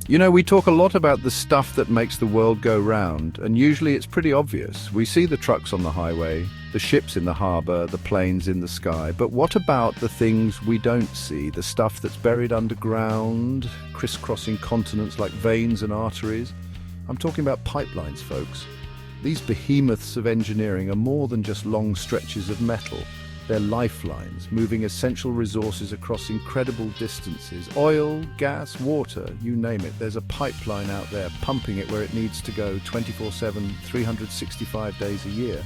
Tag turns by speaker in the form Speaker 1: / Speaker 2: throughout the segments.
Speaker 1: You know, we talk a lot about the stuff that makes the world go round, and usually it's pretty obvious. We see the trucks on the highway, the ships in the harbour, the planes in the sky. But what about the things we don't see, the stuff that's buried underground, crisscrossing continents like veins and arteries? I'm talking about pipelines, folks. These behemoths of engineering are more than just long stretches of metal. They're lifelines, moving essential resources across incredible distances. Oil, gas, water, you name it. There's a pipeline out there pumping it where it needs to go 24/7, 365 days a year.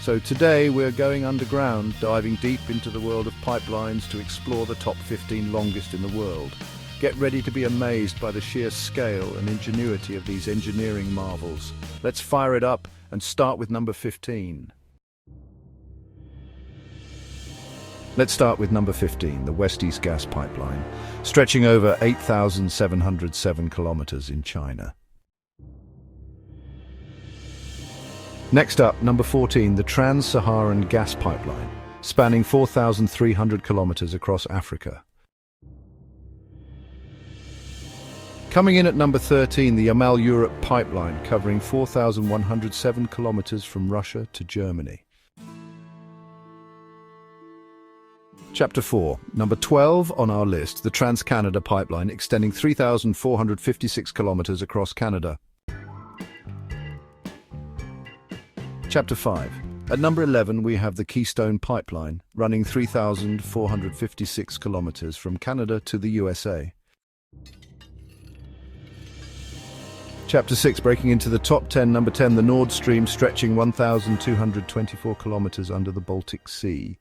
Speaker 1: So today we're going underground, diving deep into the world of pipelines to explore the top 15 longest in the world. Get ready to be amazed by the sheer scale and ingenuity of these engineering marvels. Let's fire it up and start with number 15. Let's start with number 15, the West-East Gas Pipeline, stretching over 8,707 kilometers in China. Next up, number 14, the Trans-Saharan Gas Pipeline, spanning 4,300 kilometers across Africa. Coming in at number 13, the Yamal-Europe Pipeline, covering 4,107 kilometers from Russia to Germany. Chapter 4, number 12 on our list, the TransCanada Pipeline, extending 3,456 kilometers across Canada. Chapter 5, at number 11 we have the Keystone Pipeline, running 3,456 kilometers from Canada to the USA. Chapter 6, breaking into the top 10, number 10, the Nord Stream, stretching 1,224 kilometers under the Baltic Sea.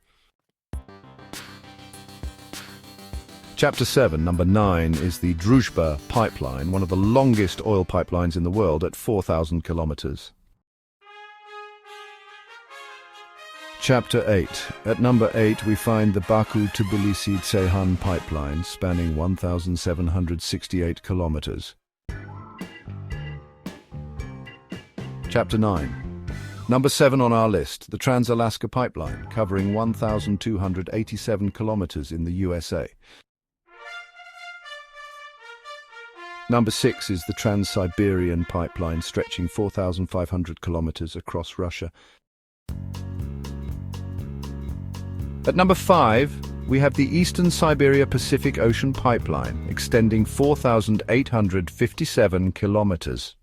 Speaker 1: Chapter 7, number 9, is the Druzhba Pipeline, one of the longest oil pipelines in the world at 4,000 kilometers. Chapter 8, at number 8 we find the Baku-Tbilisi-Ceyhan Pipeline, spanning 1,768 kilometers. Chapter 9, number 7 on our list, the Trans-Alaska Pipeline, covering 1,287 kilometers in the USA. Number 6 is the Trans-Siberian Pipeline, stretching 4,500 kilometers across Russia. At number 5, we have the Eastern Siberia-Pacific Ocean Pipeline, extending 4,857 kilometers.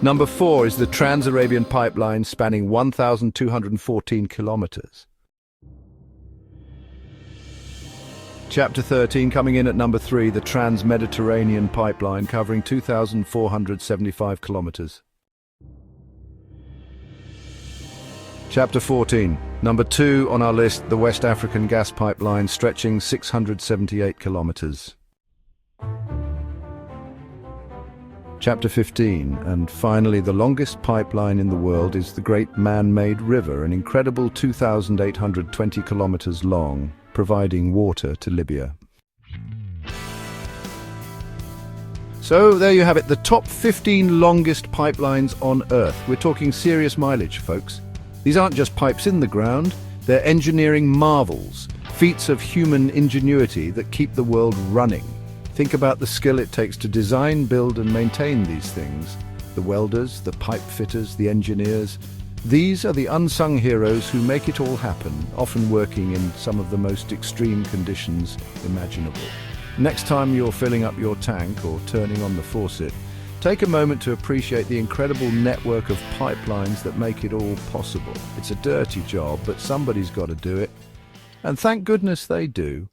Speaker 1: Number 4 is the Trans-Arabian Pipeline, spanning 1,214 kilometers. Chapter 13, coming in at number 3, the Trans-Mediterranean Pipeline, covering 2,475 kilometers. Chapter 14, number 2 on our list, the West African Gas Pipeline, stretching 678 kilometers. Chapter 15, and finally the longest pipeline in the world is the Great Man-Made River, an incredible 2,820 kilometers long, providing water to Libya. So there you have it, the top 15 longest pipelines on Earth. We're talking serious mileage, folks. These aren't just pipes in the ground, they're engineering marvels, feats of human ingenuity that keep the world running. Think about the skill it takes to design, build and maintain these things. The welders, the pipe fitters, the engineers. These are the unsung heroes who make it all happen, often working in some of the most extreme conditions imaginable. Next time you're filling up your tank or turning on the faucet, take a moment to appreciate the incredible network of pipelines that make it all possible. It's a dirty job, but somebody's got to do it. And thank goodness they do.